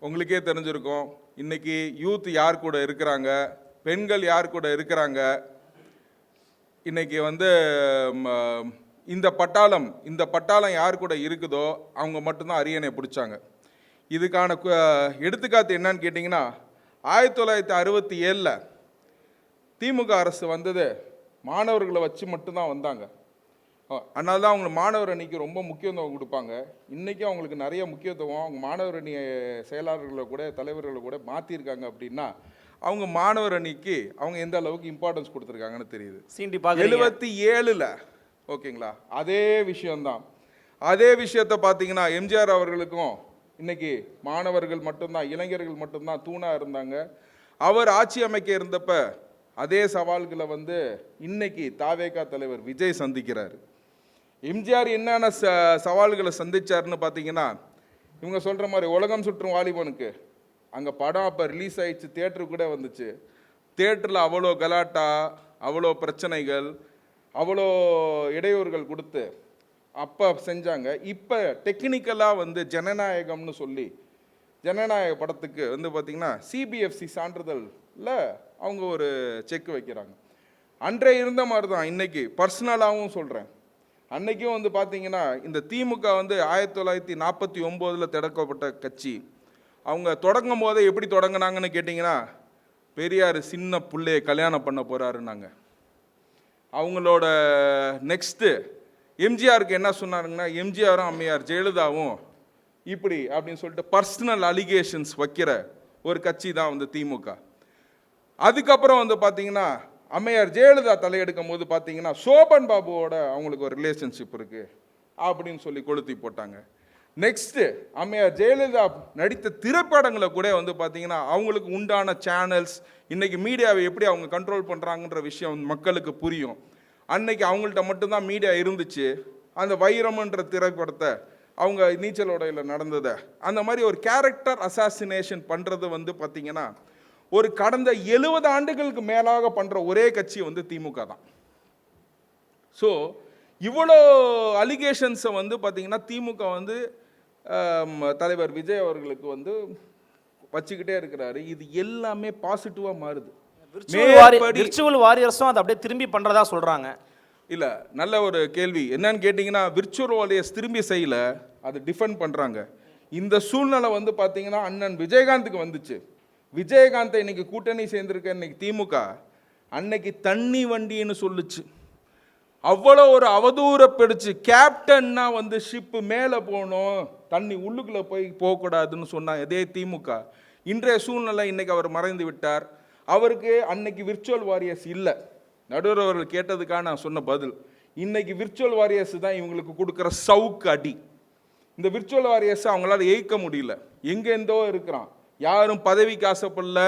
உங்களுக்கே தெரிஞ்சிருக்கும். இன்னைக்கு யூத் யார் கூட இருக்கிறாங்க, பெண்கள் யார் கூட இருக்கிறாங்க. இன்னைக்கு இந்த பட்டாளம் யார் கூட இருக்குதோ அவங்க மட்டும்தான் அரியணை பிடிச்சாங்க. இதுக்கான எடுத்துக்காட்டு என்னன்னு கேட்டிங்கன்னா, 1967 திமுக அரசு வந்தது மாணவர்களை வச்சு மட்டும்தான் வந்தாங்க. அதனால தான் அவங்க மாணவர் அணிக்கு ரொம்ப முக்கியத்துவம் கொடுப்பாங்க. இன்றைக்கி அவங்களுக்கு நிறைய முக்கியத்துவம் அவங்க மாணவர் அணி செயலாளர்களை கூட தலைவர்களை கூட மாற்றிருக்காங்க. அப்படின்னா அவங்க மாணவர் அணிக்கு அவங்க எந்த அளவுக்கு இம்பார்ட்டன்ஸ் கொடுத்துருக்காங்கன்னு தெரியுது. 77 ஓகேங்களா, அதே விஷயம்தான். அதே விஷயத்தை பார்த்தீங்கன்னா எம்ஜிஆர் அவர்களுக்கும் இன்னைக்கு மாணவர்கள் மட்டும்தான், இளைஞர்கள் மட்டும்தான் தூணாக இருந்தாங்க. அவர் ஆட்சி அமைக்க இருந்தப்ப அதே சவால்களை இன்னைக்கு தாவேகா தலைவர் விஜய் சந்திக்கிறார். எம்ஜிஆர் என்னென்ன சவால்களை சந்திச்சாருன்னு பார்த்தீங்கன்னா, இவங்க சொல்கிற மாதிரி உலகம் சுற்றும் வாலிபனுக்கு அங்கே படம் அப்போ ரிலீஸ் ஆயிடுச்சு, தேட்டரு கூட வந்துச்சு. தேட்டரில் அவ்வளோ கலாட்டா, அவ்வளோ பிரச்சனைகள், அவ்வளோ இடையூறுகள் கொடுத்து அப்போ செஞ்சாங்க. இப்போ டெக்னிக்கலாக ஜனநாயகம்னு சொல்லி ஜனநாயக படத்துக்கு பார்த்திங்கன்னா சிபிஎஃப்சி சான்றிதழில் அவங்க ஒரு செக் வைக்கிறாங்க. அன்றைய இருந்த மாதிரி தான் இன்னைக்கு பர்சனலாகவும் சொல்கிறேன். அன்னைக்கும் பார்த்தீங்கன்னா இந்த திமுக 1949 தொடக்கப்பட்ட கட்சி. அவங்க தொடங்கும் போதே எப்படி தொடங்கினாங்கன்னு கேட்டிங்கன்னா, பெரியார் சின்ன பிள்ளையை கல்யாணம் பண்ண போகிறாருன்னாங்க. அவங்களோட நெக்ஸ்ட்டு எம்ஜிஆருக்கு என்ன சொன்னாருங்கன்னா, எம்ஜிஆரும் அம்மையார் ஜெயலலிதாவும் இப்படி அப்படின்னு சொல்லிட்டு பர்சனல் அலிகேஷன்ஸ் வைக்கிற ஒரு கட்சி தான் திமுக. அதுக்கப்புறம் பார்த்தீங்கன்னா அம்மையார் ஜெயலலிதா தலையெடுக்கும் போது பார்த்தீங்கன்னா சோபன் பாபுவோட அவங்களுக்கு ஒரு ரிலேஷன்ஷிப் இருக்குது அப்படின்னு சொல்லி கொளுத்தி போட்டாங்க. நெக்ஸ்ட்டு அம்மையார் ஜெயலலிதா நடித்த திரைப்படங்களை கூட பார்த்தீங்கன்னா அவங்களுக்கு உண்டான சேனல்ஸ், இன்றைக்கி மீடியாவை எப்படி அவங்க கண்ட்ரோல் பண்ணுறாங்கன்ற விஷயம் மக்களுக்கு புரியும். அன்னைக்கு அவங்கள்ட்ட மட்டும்தான் மீடியா இருந்துச்சு. அந்த வைரம்ன்ற திரைப்படத்தை அவங்க நீச்சல் உடையில் நடந்ததை அந்த மாதிரி ஒரு கேரக்டர் அசாசினேஷன் பண்ணுறது பார்த்தீங்கன்னா ஒரு கடந்த 70 ஆண்டுகளுக்கு மேலாக பண்ணுற ஒரே கட்சி திமுக தான். ஸோ இவ்வளோ அலிகேஷன்ஸை பார்த்தீங்கன்னா திமுக தலைவர் விஜய் அவர்களுக்கு வச்சுக்கிட்டே இருக்கிறாரு. இது எல்லாமே பாசிட்டிவாக மாறுது. விர்ச்சுவல் வாரியர்ஸும் அதை அப்படியே திரும்பி பண்ணுறதா சொல்கிறாங்க. இல்லை, நல்ல ஒரு கேள்வி. என்னன்னு கேட்டிங்கன்னா, விர்ச்சுவல் வாரியர்ஸ் திரும்பி செய்யல, அது டிஃபெண்ட் பண்ணுறாங்க. இந்த சூழ்நிலை பார்த்தீங்கன்னா அண்ணன் விஜயகாந்துக்கு வந்துச்சு. விஜயகாந்தை இன்னைக்கு கூட்டணி சேர்ந்திருக்க இன்னைக்கு திமுக அன்னைக்கு தண்ணி வண்டின்னு சொல்லுச்சு. அவ்வளோ ஒரு அவதூறப்படுச்சு. கேப்டன்னா ஷிப்பு மேலே போகணும், தண்ணி உள்ளுக்குள்ளே போகக்கூடாதுன்னு சொன்னாங்க இதே திமுக. இன்றைய சூழ்நிலை இன்னைக்கு அவர் மறைந்து விட்டார். அவருக்கு அன்னைக்கு விர்ச்சுவல் வாரியர்ஸ் இல்லை. நடுவர் அவர்கள் கேட்டதுக்காக நான் சொன்ன பதில், இன்னைக்கு விர்ச்சுவல் வாரியர்ஸ் தான் இவங்களுக்கு கொடுக்குற சவுக்கு அடி. இந்த விர்ச்சுவல் வாரியர்ஸை அவங்களால ஏய்க்க முடியல. எங்கேருந்தோ இருக்கிறான், யாரும் பதவிக்கு ஆசைப்படல.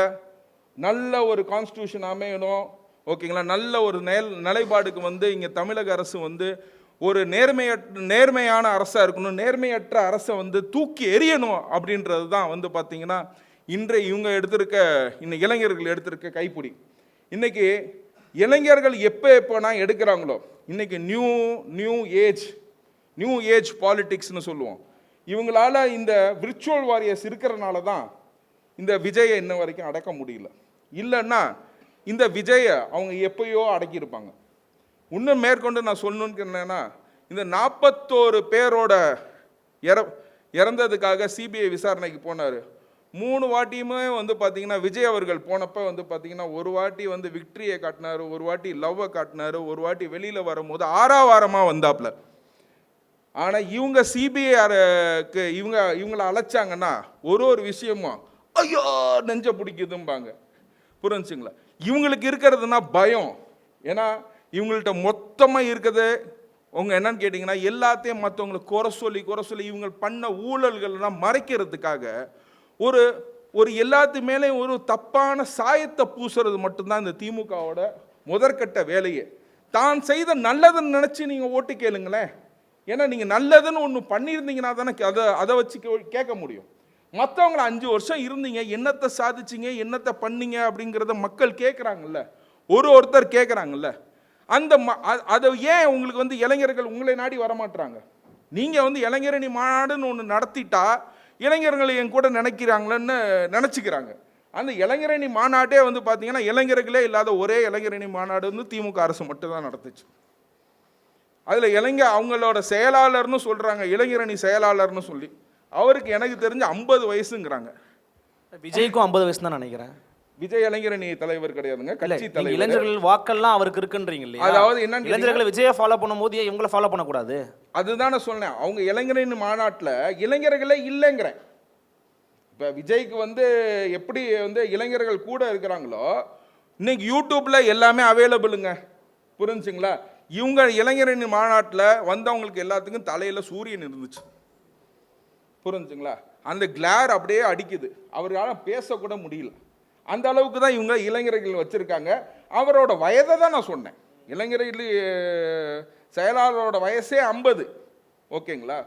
நல்ல ஒரு கான்ஸ்டியூஷன் அமையணும், ஓகேங்களா, நல்ல ஒரு நிலைப்பாடுக்கு இங்கே தமிழக அரசு ஒரு நேர்மையான அரசாக இருக்கணும், நேர்மையற்ற அரசை தூக்கி எறியணும் அப்படின்றது தான் பார்த்தீங்கன்னா இன்றைய இவங்க எடுத்திருக்க இன்னைக்கு இளைஞர்கள் எடுத்திருக்க கைப்பிடி. இன்னைக்கு இளைஞர்கள் எப்போனா எடுக்கிறாங்களோ, இன்னைக்கு நியூ ஏஜ் பாலிடிக்ஸ்னு சொல்லுவோம். இவங்களால இந்த விர்ச்சுவல் வாரியர்ஸ் இருக்கிறனால தான் இந்த விஜயை இன்ன வரைக்கும் அடக்க முடியல. இல்லைன்னா இந்த விஜயை அவங்க எப்பயோ அடக்கியிருப்பாங்க. இன்னும் மேற்கொண்டு நான் சொல்லணுன்னு என்னன்னா, இந்த 41 பேரோட இறந்ததுக்காக சிபிஐ விசாரணைக்கு போனார். 3 வாட்டியுமே பார்த்தீங்கன்னா விஜய் அவர்கள் போனப்போ பார்த்தீங்கன்னா ஒரு வாட்டி விக்டரியை காட்டினார், ஒரு வாட்டி லவ்வை காட்டினார், ஒரு வாட்டி வெளியில் வரும்போது 6ஆம் வாரமாக வந்தாப்புல. ஆனால் இவங்க சிபிஐக்கு இவங்களை அழைச்சாங்கன்னா ஒரு விஷயமும் ஐயோ நெஞ்ச பிடிக்குதும்பாங்க. புரிஞ்சுங்களா? இவங்களுக்கு இருக்கிறதுனா பயம். ஏன்னா இவங்கள்ட்ட மொத்தமாக இருக்கிறது உங்க என்னன்னு கேட்டிங்கன்னா, எல்லாத்தையும் மற்றவங்களை குறை சொல்லி இவங்க பண்ண ஊழல்கள்லாம் மறைக்கிறதுக்காக ஒரு எல்லாத்து மேலே ஒரு தப்பான சாயத்தை பூசுறது மட்டும்தான் இந்த திமுகவோட முதற்கட்ட வேலையே. தான் செய்த நல்லதுன்னு நினச்சி நீங்கள் ஓட்டு கேளுங்களேன். ஏன்னா நீங்கள் நல்லதுன்னு ஒன்று பண்ணியிருந்தீங்கன்னா தானே அதை வச்சு கேட்க முடியும். மற்றவங்கள 5 வருஷம் இருந்தீங்க, என்னத்தை சாதிச்சிங்க, என்னத்தை பண்ணீங்க அப்படிங்கிறத மக்கள் கேட்குறாங்கல்ல, ஒருத்தர் கேட்குறாங்கல்ல. அதை ஏன் உங்களுக்கு இளைஞர்கள் உங்களை நாடி வரமாட்டுறாங்க? நீங்கள் இளைஞரணி மாநாடுன்னு ஒன்று நடத்திட்டா இளைஞர்கள் என் கூட நினைக்கிறாங்களன்னு நினச்சிக்கிறாங்க. அந்த இளைஞரணி மாநாட்டே வந்து பார்த்தீங்கன்னா இளைஞர்களே இல்லாத ஒரே இளைஞரணி மாநாடு வந்து திமுக அரசு மட்டும்தான் நடத்துச்சு. அதில் அவங்களோட செயலாளர்னு சொல்கிறாங்க, இளைஞரணி செயலாளர்னு சொல்லி. அவருக்கு எனக்கு தெரிஞ்ச 50 வயசுங்கிறாங்க. விஜய்க்கும் 50 வயசு தான் நினைக்கிறேன். விஜய் இளைஞரணி தலைவர் கிடையாதுங்க, கட்சி தலைவர். இளைஞர்கள் வாக்கெல்லாம் அவருக்கு இருக்குன்றீங்க இல்லையா? அதாவது என்னன்னு இளைஞர்களை விஜயை ஃபாலோ பண்ணும்போது இவங்களை ஃபாலோ பண்ணக்கூடாது. அதுதான் நான் சொன்னேன். அவங்க இளைஞரணி மாநாட்டில் இளைஞர்களே இல்லைங்கிறேன். இப்போ விஜய்க்கு வந்து எப்படி வந்து இளைஞர்கள் கூட இருக்கிறாங்களோ, இன்னைக்கு யூடியூப்ல எல்லாமே அவைலபிளுங்க, புரிஞ்சுங்களா? இவங்க இளைஞரணி மாநாட்டில் வந்தவங்களுக்கு எல்லாத்துக்கும் தலையில சூரியன் இருந்துச்சு, புரிஞ்சுங்களா? அந்த கிளார் அப்படியே அடிக்குது, அவரால் பேசக்கூட முடியல. அந்த அளவுக்கு தான் இவங்க இளைஞர்கள் வச்சிருக்காங்க. அவரோட வயதை தான் நான் சொன்னேன். இளைஞர்கள் செயலாளரோட வயசே 50. ஓகேங்களா?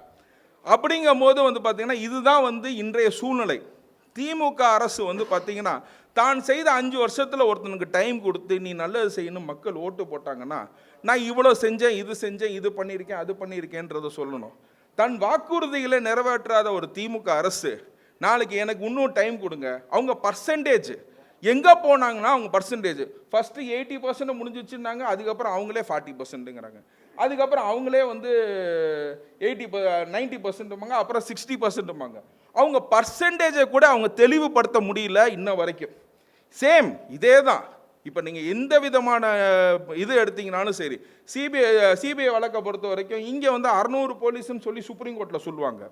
அப்படிங்கும் போது வந்து பார்த்தீங்கன்னா இதுதான் வந்து இன்றைய சூழ்நிலை. திமுக அரசு வந்து பார்த்தீங்கன்னா தான் செய்த 5 வருஷத்தில் ஒருத்தனுக்கு டைம் கொடுத்து நீ நல்லது செய்யணும் மக்கள் ஓட்டு போட்டாங்கன்னா, நான் இவ்வளோ செஞ்சேன், இது செஞ்சேன், இது பண்ணியிருக்கேன், அது பண்ணியிருக்கேன்றதை சொல்லணும். தன் வாக்குறுதிகளை நிறைவேற்றாத ஒரு திமுக அரசு நாளைக்கு எனக்கு இன்னும் டைம் கொடுங்க, அவங்க பர்சன்டேஜ் எங்கே போனாங்கன்னா அவங்க பர்சன்டேஜ் ஃபஸ்ட்டு 80% முடிஞ்சிச்சுன்னாங்க, அதுக்கப்புறம் அவங்களே 40%ங்கிறாங்க, அதுக்கப்புறம் அவங்களே வந்து 90%, அப்புறம் 60%. அவங்க பர்சன்டேஜை கூட அவங்க தெளிவுபடுத்த முடியல இன்ன வரைக்கும். சேம் இதே தான். இப்போ நீங்கள் எந்த விதமான இது எடுத்தீங்கனாலும் சரி, சிபிஐ வழக்கை பொறுத்த வரைக்கும் இங்கே வந்து 600 போலீஸ்ன்னு சொல்லி சுப்ரீம் கோர்ட்டில் சொல்லுவாங்க,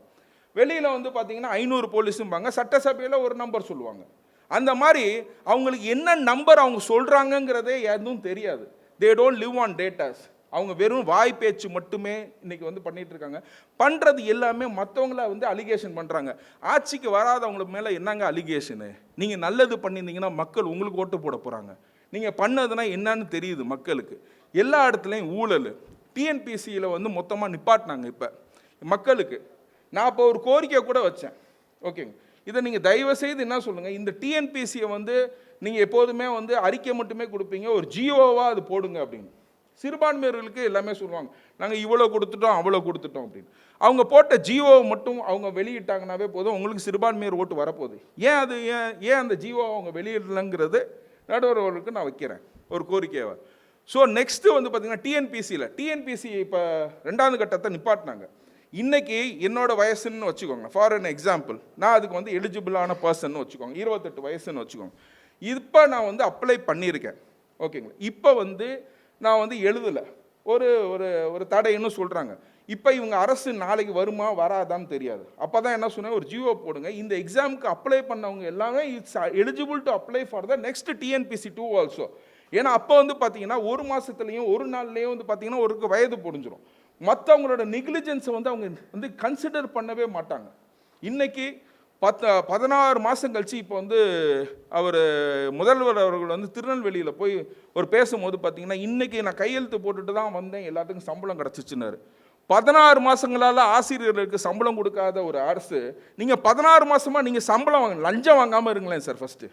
வெளியில் வந்து பார்த்தீங்கன்னா 500 போலீஸும்பாங்க, சட்டசபையில் ஒரு நம்பர் சொல்லுவாங்க. அந்த மாதிரி அவங்களுக்கு என்ன நம்பர் அவங்க சொல்கிறாங்கங்கிறதே எதுவும் தெரியாது. They don't live on datas. அவங்க வெறும் வாய் பேச்சு மட்டுமே இன்னைக்கு வந்து பண்ணிட்டு இருக்காங்க. பண்ணுறது எல்லாமே மற்றவங்கள வந்து அலிகேஷன் பண்ணுறாங்க. ஆட்சிக்கு வராதவங்களுக்கு மேலே என்னங்க அலிகேஷனு? நீங்கள் நல்லது பண்ணியிருந்தீங்கன்னா மக்கள் உங்களுக்கு ஓட்டு போட போகிறாங்க. நீங்கள் பண்ணதுன்னா என்னன்னு தெரியுது மக்களுக்கு. எல்லா இடத்துலையும் ஊழல். டிஎன்பிசியில் வந்து மொத்தமாக நிப்பாட்டினாங்க. இப்போ மக்களுக்கு நான் இப்போ ஒரு கோரிக்கை கூட வச்சேன். ஓகேங்க, இதை நீங்கள் தயவு செய்து என்ன சொல்லுங்கள், இந்த டிஎன்பிசியை வந்து நீங்கள் எப்போதுமே வந்து அறிக்கை மட்டுமே கொடுப்பீங்க, ஒரு ஜியோவாக அது போடுங்க அப்படின்னு. சிறுபான்மையர்களுக்கு எல்லாமே சொல்லுவாங்க, நாங்கள் இவ்வளோ கொடுத்துட்டோம் அவ்வளோ கொடுத்துட்டோம் அப்படின்னு. அவங்க போட்ட ஜியோவை மட்டும் அவங்க வெளியிட்டாங்கன்னாவே போதும், உங்களுக்கு சிறுபான்மையர் ஓட்டு வரப்போகுது. ஏன் அது ஏன் அந்த ஜியோவை அவங்க வெளியிடலைங்கிறது நடுவர்களுக்கு நான் வைக்கிறேன் ஒரு கோரிக்கையை. ஸோ நெக்ஸ்ட்டு வந்து பார்த்திங்கன்னா டிஎன்பிசி இப்போ 2வது கட்டத்தை நிப்பாட்டினாங்க. இன்றைக்கி என்னோட வயசுன்னு வச்சுக்கோங்க, ஃபார் அன் எக்ஸாம்பிள், நான் அதுக்கு வந்து எலிஜிபிளான பர்சன் வச்சுக்கோங்க, 28 வயசுன்னு வச்சுக்கோங்க. இப்போ நான் வந்து அப்ளை பண்ணியிருக்கேன். ஓகேங்களா? இப்போ வந்து நான் வந்து எழுதலை, ஒரு ஒரு ஒரு தடைன்னு சொல்கிறாங்க. இப்போ இவங்க அரசு நாளைக்கு வருமா வராதான்னு தெரியாது. அப்போ தான் என்ன சொன்னேன், ஒரு ஜியோ போடுங்க, இந்த எக்ஸாமுக்கு அப்ளை பண்ணவங்க எல்லாமே it's eligible to apply for the next TNPSC 2 also. ஏன்னா அப்போ வந்து பார்த்தீங்கன்னா 1 மாதத்துலேயும் 1 நாள்லேயும் வந்து பார்த்தீங்கன்னா ஒரு வயது முடிஞ்சிடும். மற்றவங்களோட நெக்லிஜென்ஸை வந்து அவங்க வந்து கன்சிடர் பண்ணவே மாட்டாங்க. இன்றைக்கி 16 மாதம் கழிச்சு இப்போ வந்து அவர் முதல்வர் அவர்கள் வந்து திருநெல்வேலியில் போய் ஒரு பேசும்போது பார்த்தீங்கன்னா, இன்றைக்கி நான் கையெழுத்து போட்டுட்டு தான் வந்தேன், எல்லாத்துக்கும் சம்பளம் கிடச்சிச்சுன்னாரு. 16 மாதங்களால் ஆசிரியர்களுக்கு சம்பளம் கொடுக்காத ஒரு அரசு, நீங்கள் 16 மாதமாக நீங்கள் சம்பளம் வாங்க, லஞ்சம் வாங்காமல் இருங்களேன் சார். ஃபஸ்ட்டு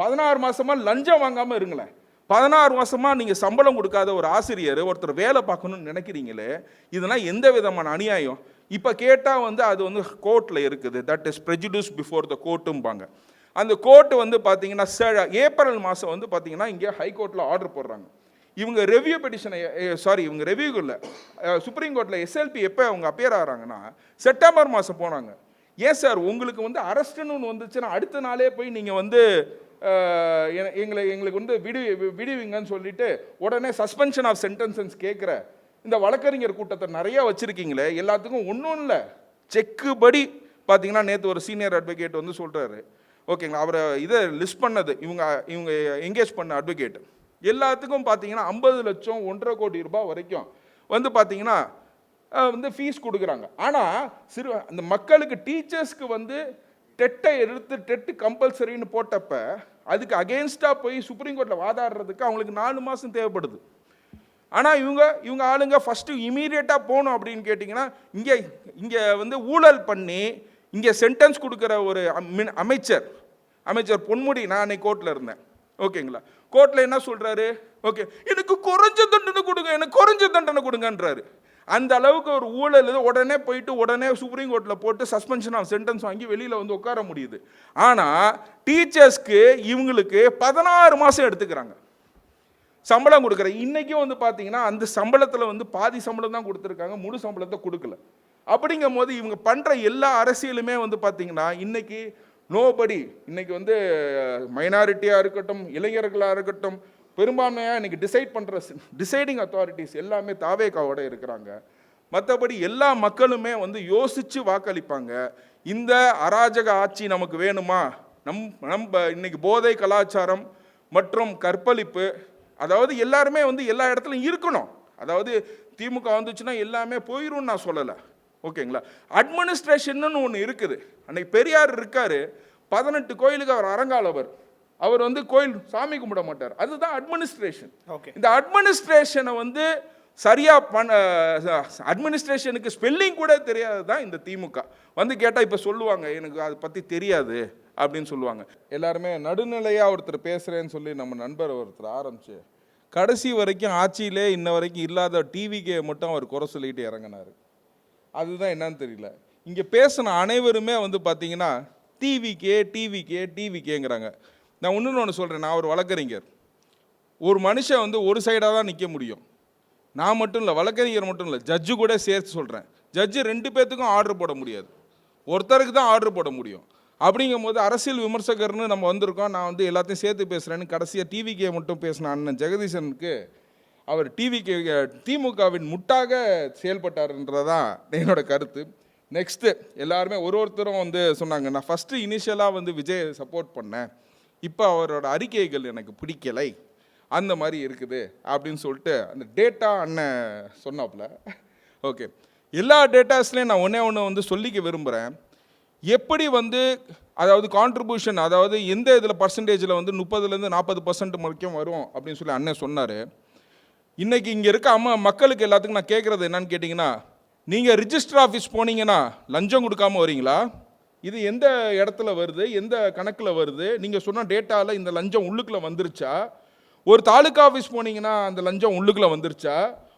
16 மாதமாக லஞ்சம் வாங்காமல் இருங்களேன். 16 மாதமாக நீங்கள் சம்பளம் கொடுக்காத ஒரு ஆசிரியர் ஒருத்தர் வேலை பார்க்கணும்னு நினைக்கிறீங்களே, இதெல்லாம் எந்த விதமான அநியாயம்? இப்போ கேட்டால் வந்து அது வந்து கோர்ட்டில் இருக்குது, that is prejudice before the கோர்ட்டும்பாங்க. அந்த கோர்ட்டு வந்து பார்த்தீங்கன்னா ஏப்ரல் மாதம் வந்து பார்த்தீங்கன்னா இங்கே ஹைகோர்ட்டில் ஆர்டர் போடுறாங்க. இவங்க ரெவ்யூ பெட்டிஷனை இவங்க ரெவ்யூ இல்லை, சுப்ரீம் கோர்ட்டில் எஸ்எல்பி எப்போ அவங்க அப்பியர் ஆகிறாங்கன்னா செப்டம்பர் மாதம் போனாங்க. ஏன் சார் உங்களுக்கு வந்து அரெஸ்ட்டுன்னு ஒன்று வந்துச்சுன்னா அடுத்த நாளே போய் நீங்கள் வந்து எங்களுக்கு வந்து விடுவீங்கன்னு சொல்லிட்டு உடனே சஸ்பென்ஷன் ஆஃப் சென்டென்சஸ் கேட்குற இந்த வழக்கறிஞர் கூட்டத்தை நிறைய வச்சுருக்கீங்களே, எல்லாத்துக்கும் ஒன்றும் இல்லை, செக்கு படி பார்த்தீங்கன்னா நேற்று ஒரு சீனியர் அட்வொகேட் வந்து சொல்கிறாரு. ஓகேங்களா? அவரை இதை லிஸ்ட் பண்ணது இவங்க எங்கேஜ் பண்ண அட்வொகேட் எல்லாத்துக்கும் பார்த்தீங்கன்னா 50 லட்சம் 1.5 கோடி ரூபாய் வரைக்கும் வந்து பார்த்தீங்கன்னா வந்து ஃபீஸ் கொடுக்குறாங்க. ஆனால் அந்த மக்களுக்கு டீச்சர்ஸ்க்கு வந்து டெட்டை எடுத்து டெட்டு கம்பல்சரின்னு போட்டப்ப அதுக்கு அகெயின்ஸ்டாக போய் சுப்ரீம் கோர்ட்டில் வாதாடுறதுக்கு அவங்களுக்கு 4 மாதம் தேவைப்படுது. ஆனால் இவங்க ஆளுங்க ஃபஸ்ட்டு இமீடியட்டாக போகணும் அப்படின்னு கேட்டிங்கன்னா இங்கே வந்து ஊழல் பண்ணி இங்கே சென்டென்ஸ் கொடுக்குற ஒரு அமைச்சர் பொன்முடி, நான் அன்னைக்கு கோர்ட்டில் இருந்தேன். ஓகேங்களா? கோர்ட்டில் என்ன சொல்கிறாரு, ஓகே எனக்கு குறைஞ்ச தண்டனை கொடுங்கன்றாரு. அந்த அளவுக்கு ஒரு ஊழல் உடனே போயிட்டு உடனே சுப்ரீம் கோர்ட்டில் போட்டு சஸ்பென்ஷன் ஆஃப் சென்டென்ஸ் வாங்கி வெளியில் வந்து உட்கார முடியுது. ஆனால் டீச்சர்ஸ்க்கு இவங்களுக்கு 16 மாதம் எடுத்துக்கிறாங்க சம்பளம் கொடுக்குற. இன்றைக்கும் வந்து பார்த்தீங்கன்னா அந்த சம்பளத்தில் வந்து பாதி சம்பளம் தான் கொடுத்துருக்காங்க, முழு சம்பளத்தை கொடுக்கல. அப்படிங்கும் போது இவங்க பண்ணுற எல்லா அரசியலுமே வந்து பார்த்தீங்கன்னா இன்னைக்கு நோபடி, இன்னைக்கு வந்து மைனாரிட்டியாக இருக்கட்டும், இளைஞர்களாக இருக்கட்டும், பெரும்பான்மையாக இன்னைக்கு டிசைடிங் அத்தாரிட்டிஸ் எல்லாமே தாவேகாவோட இருக்கிறாங்க. மற்றபடி எல்லா மக்களுமே வந்து யோசித்து வாக்களிப்பாங்க. இந்த அராஜக ஆட்சி நமக்கு வேணுமா? நம்ம இன்னைக்கு போதை கலாச்சாரம் மற்றும் கற்பழிப்பு, அதாவது எல்லாருமே வந்து எல்லா இடத்துலையும் இருக்கணும். அதாவது திமுக வந்துச்சுன்னா எல்லாமே போயிடும் நான் சொல்லலை, ஓகேங்களா? அட்மினிஸ்ட்ரேஷன் ஒன்று இருக்குது. அன்னைக்கு பெரியார் இருக்காரு, 18 கோயிலுக்கு அவர் அரங்காலவர், அவர் வந்து கோயில் சாமி கும்பிட மாட்டார். அதுதான் அட்மினிஸ்ட்ரேஷன். இந்த அட்மினிஸ்ட்ரேஷனை வந்து சரியா அட்மினிஸ்ட்ரேஷனுக்கு ஸ்பெல்லிங் கூட தெரியாது தான் இந்த திமுக. வந்து கேட்டால் இப்போ சொல்லுவாங்க எனக்கு அதை பற்றி தெரியாது அப்படின்னு சொல்லுவாங்க. எல்லாருமே நடுநிலையாக ஒருத்தர் பேசுகிறேன்னு சொல்லி நம்ம நண்பர் ஒருத்தர் ஆரம்பிச்சு கடைசி வரைக்கும் ஆட்சியிலே இன்ன வரைக்கும் இல்லாத டிவிக்கே மட்டும் அவர் குறை சொல்லிட்டு இறங்கினார். அதுதான் என்னன்னு தெரியல. இங்கே பேசின அனைவருமே வந்து பார்த்தீங்கன்னா டிவிக்கேங்கிறாங்க. நான் ஒன்று சொல்கிறேன், நான் ஒரு வழக்கறிஞர். ஒரு மனுஷன் வந்து ஒரு சைடாக தான் நிற்க முடியும். நான் மட்டும் இல்லை, வழக்கறிஞர் மட்டும் இல்லை, ஜட்ஜு கூட சேர்த்து சொல்கிறேன். ஜட்ஜு 2 பேர்த்துக்கும் ஆர்டர் போட முடியாது, ஒருத்தருக்கு தான் ஆர்டர் போட முடியும். அப்படிங்கும் போது அரசியல் விமர்சகர்னு நம்ம வந்திருக்கோம், நான் வந்து எல்லாத்தையும் சேர்த்து பேசுகிறேன்னு கடைசியாக டிவிக்கே மட்டும் பேசின அண்ணன் ஜெகதீசனுக்கு அவர் திமுகவின் முட்டாக செயல்பட்டார்ன்றதான் என்னோட கருத்து. நெக்ஸ்ட்டு எல்லாருமே ஒருத்தரும் வந்து சொன்னாங்க, நான் ஃபஸ்ட்டு இனிஷியலாக வந்து விஜய் சப்போர்ட் பண்ணேன், இப்போ அவரோட அறிக்கைகள் எனக்கு பிடிக்கலை, அந்த மாதிரி இருக்குது அப்படின்னு சொல்லிட்டு அந்த டேட்டா அண்ணன் சொன்னாப்புல. ஓகே, எல்லா டேட்டாஸ்லேயும் நான் ஒன்று வந்து சொல்லிக்க விரும்புகிறேன். எப்படி வந்து அதாவது கான்ட்ரிபியூஷன், அதாவது எந்த இதில் பர்சன்டேஜில் வந்து 30% 40% வரைக்கும் வரும் அப்படின்னு சொல்லி அண்ணன் சொன்னார். இன்றைக்கி இங்கே இருக்க மக்களுக்கு எல்லாத்துக்கும் நான் கேட்குறது என்னன்னு கேட்டிங்கன்னா, நீங்கள் ரிஜிஸ்டர் ஆஃபீஸ் போனீங்கன்னா லஞ்சம் கொடுக்காம வரீங்களா? இது எந்த இடத்துல வருது, எந்த கணக்கில் வருது? நீங்கள் சொன்ன டேட்டாவில் இந்த லஞ்சம் உள்ளுக்குள்ளே வந்துருச்சா? ஒரு தாலுக்கா ஆஃபீஸ் போனீங்கன்னா அந்த லஞ்சம் உள்ளுக்குள்ளே வந்துருச்சா?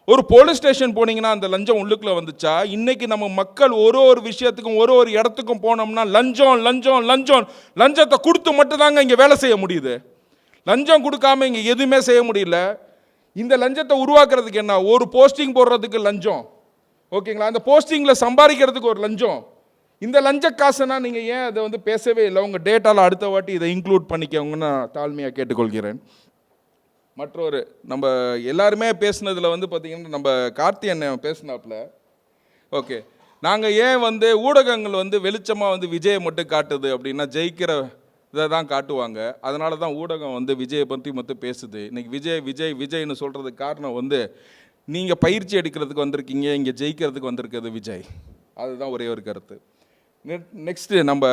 ஒரு போலீஸ் ஸ்டேஷன் போனீங்கன்னா அந்த லஞ்சம் உள்ளுக்குள்ளே வந்துச்சா? இன்றைக்கி நம்ம மக்கள் ஒரு விஷயத்துக்கும் ஒரு இடத்துக்கும் போனோம்னா லஞ்சத்தை கொடுத்து மட்டும்தாங்க இங்கே வேலை செய்ய முடியுது. லஞ்சம் கொடுக்காம இங்கே எதுவுமே செய்ய முடியல. இந்த லஞ்சத்தை உருவாக்குறதுக்கு என்ன? ஒரு போஸ்டிங் போடுறதுக்கு லஞ்சம், ஓகேங்களா? அந்த போஸ்டிங்கில் சம்பாதிக்கிறதுக்கு ஒரு லஞ்சம். இந்த லஞ்ச காசுனா நீங்கள் ஏன் அதை வந்து பேசவே இல்லை? உங்கள் டேட்டாவில் அடுத்த வாட்டி இதை இன்க்ளூட் பண்ணிக்கோங்கன்னு நான் தாழ்மையாக கேட்டுக்கொள்கிறேன். மற்றொரு நம்ம எல்லாருமே பேசுனதில் வந்து பார்த்திங்கன்னா நம்ம கார்த்தி அண்ணன் பேசினாப்புல, ஓகே, நாங்கள் ஏன் வந்து ஊடகங்கள் வந்து வெளிச்சமாக வந்து விஜயை மட்டும் காட்டுது அப்படின்னா ஜெயிக்கிற இதை தான் காட்டுவாங்க. அதனால தான் ஊடகம் வந்து விஜயை பற்றி மட்டும் பேசுது. இன்றைக்கி விஜய்னு சொல்கிறதுக்கு காரணம் வந்து நீங்கள் பயிற்சி எடுக்கிறதுக்கு வந்திருக்கீங்க, இங்கே ஜெயிக்கிறதுக்கு வந்திருக்கிறது விஜய். அதுதான் ஒரே ஒரு கருத்து. நெக்ஸ்ட்டு நம்ம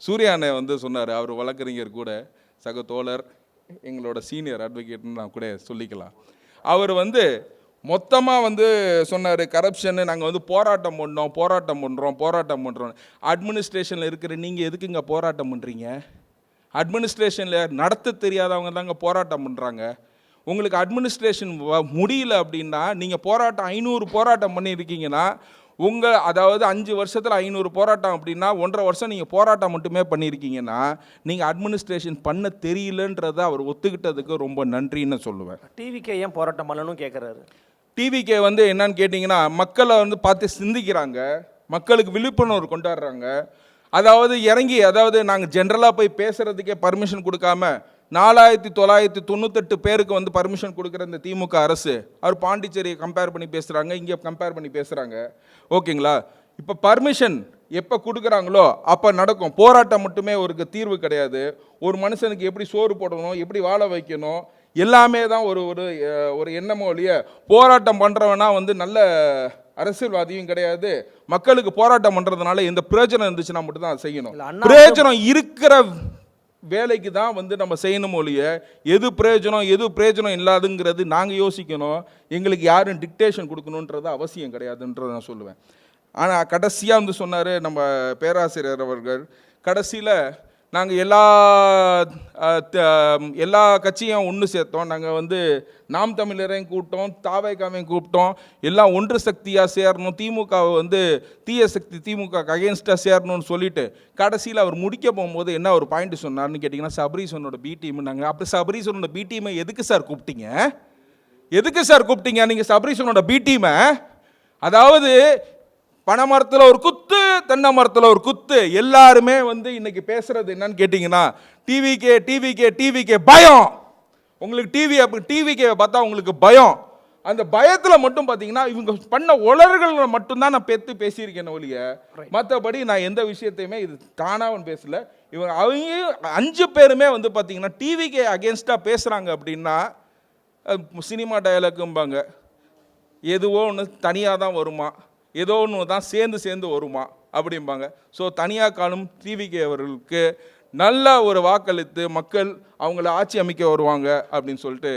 சூர்யா அண்ணன் வந்து சொன்னார், அவர் வழக்கறிஞர் கூட, சக தோழர், எங்களோட சீனியர் அட்வொகேட்னு நான் கூட சொல்லிக்கலாம். அவர் வந்து மொத்தமாக வந்து சொன்னார், கரப்ஷன்னு நாங்கள் வந்து போராட்டம் பண்ணுறோம். அட்மினிஸ்ட்ரேஷனில் இருக்கிற நீங்கள் எதுக்குங்க போராட்டம் பண்ணுறீங்க? அட்மினிஸ்ட்ரேஷனில் நடத்த தெரியாதவங்க தாங்க போராட்டம் பண்ணுறாங்க. உங்களுக்கு அட்மினிஸ்ட்ரேஷன் முடியல அப்படின்னா நீங்கள் 500 போராட்டம் பண்ணியிருக்கீங்கன்னா அதாவது 5 வருஷத்தில் 500 போராட்டம் அப்படின்னா 1.5 வருஷம் நீங்கள் போராட்டம் மட்டுமே பண்ணியிருக்கீங்கன்னா நீங்கள் அட்மினிஸ்ட்ரேஷன் பண்ண தெரியலன்றதை அவர் ஒத்துக்கிட்டதுக்கு ரொம்ப நன்றின்னு சொல்லுவேன். டிவிக்கே ஏன் போராட்டம் பண்ணணும்னு கேட்குறாரு. டிவிக்கே வந்து என்னன்னு கேட்டிங்கன்னா, மக்களை வந்து பார்த்து சிந்திக்கிறாங்க, மக்களுக்கு விழிப்புணர்வு கொண்டாடுறாங்க. அதாவது நாங்கள் ஜென்ரலாக போய் பேசுகிறதுக்கே பர்மிஷன் கொடுக்காம 4998 பேருக்கு வந்து பர்மிஷன் கொடுக்குற இந்த திமுக அரசு, அவர் பாண்டிச்சேரியை கம்பேர் பண்ணி பேசுகிறாங்க, இங்கே கம்பேர் பண்ணி பேசுகிறாங்க, ஓகேங்களா? இப்போ பர்மிஷன் எப்போ கொடுக்குறாங்களோ அப்போ நடக்கும். போராட்டம் மட்டுமே ஒரு தீர்வு கிடையாது. ஒரு மனுஷனுக்கு எப்படி சோறு போடணும், எப்படி வாழ வைக்கணும், எல்லாமே தான் ஒரு எண்ணமோ ஒழிய போராட்டம் பண்ணுறவனா வந்து நல்ல அரசியல்வாதியும் கிடையாது. மக்களுக்கு போராட்டம் பண்ணுறதுனால எந்த பிரயோஜனம் இருந்துச்சுன்னா மட்டும்தான் அதை செய்யணும். பிரயோஜனம் இருக்கிற வேலைக்கு தான் வந்து நம்ம செய்யணும் ஒழிய எது பிரயோஜனம் இல்லாதுங்கிறது நாங்கள் யோசிக்கணும். எங்களுக்கு யாரும் டிக்டேஷன் கொடுக்கணுன்றது அவசியம் கிடையாதுன்றதை நான் சொல்லுவேன். ஆனால் கடைசியாக வந்து சொன்னார் நம்ம பேராசிரியர் அவர்கள், கடைசியில் நாங்கள் எல்லா கட்சியும் ஒன்று சேர்த்தோம். நாங்கள் வந்து நாம் தமிழரையும் கூப்பிட்டோம், தாவேகாவையும் கூப்பிட்டோம். எல்லாம் ஒன்று சக்தியாக சேரணும், திமுகவை வந்து தீய சக்தி திமுக அகேன்ஸ்டாக சேரணும்னு சொல்லிட்டு கடைசியில் அவர் முடிக்க போகும்போது என்ன ஒரு பாயிண்ட் சொன்னார்னு கேட்டிங்கன்னா, சபரீசனோட பி டீம். நாங்கள் அப்போ சபரீசனோட பி டீமை எதுக்கு சார் கூப்பிட்டீங்க? எதுக்கு சார் கூப்பிட்டீங்க நீங்கள் சபரீசனோட பி டீமை? அதாவது பனை மரத்தில் ஒரு குத்து, தென்னை மரத்தில் ஒரு குத்து. எல்லாருமே வந்து இன்னைக்கு பேசுறது என்னன்னு கேட்டிங்கன்னா, டிவிகே பயம். உங்களுக்கு டிவிகே பார்த்தா உங்களுக்கு பயம். அந்த பயத்தில் மட்டும் பார்த்தீங்கன்னா இவங்க பண்ண உளறுகளை மட்டும்தான் நான் பேசியிருக்கேன் ஒழிய மற்றபடி நான் எந்த விஷயத்தையுமே இது தானாக பேசல. அவங்க 5 பேருமே வந்து பார்த்தீங்கன்னா டிவிகே அகேன்ஸ்டாக பேசுகிறாங்க அப்படின்னா சினிமா டயலாக்கும்பாங்க, எதுவோ ஒன்று தனியாக தான் வருமா, ஏதோ ஒன்று தான் சேர்ந்து வருமா அப்படிம்பாங்க. ஸோ தனியாக காணும் டிவிகே அவர்களுக்கு நல்ல ஒரு வாக்களித்து மக்கள் அவங்கள ஆட்சி அமைக்க வருவாங்க அப்படின்னு சொல்லிட்டு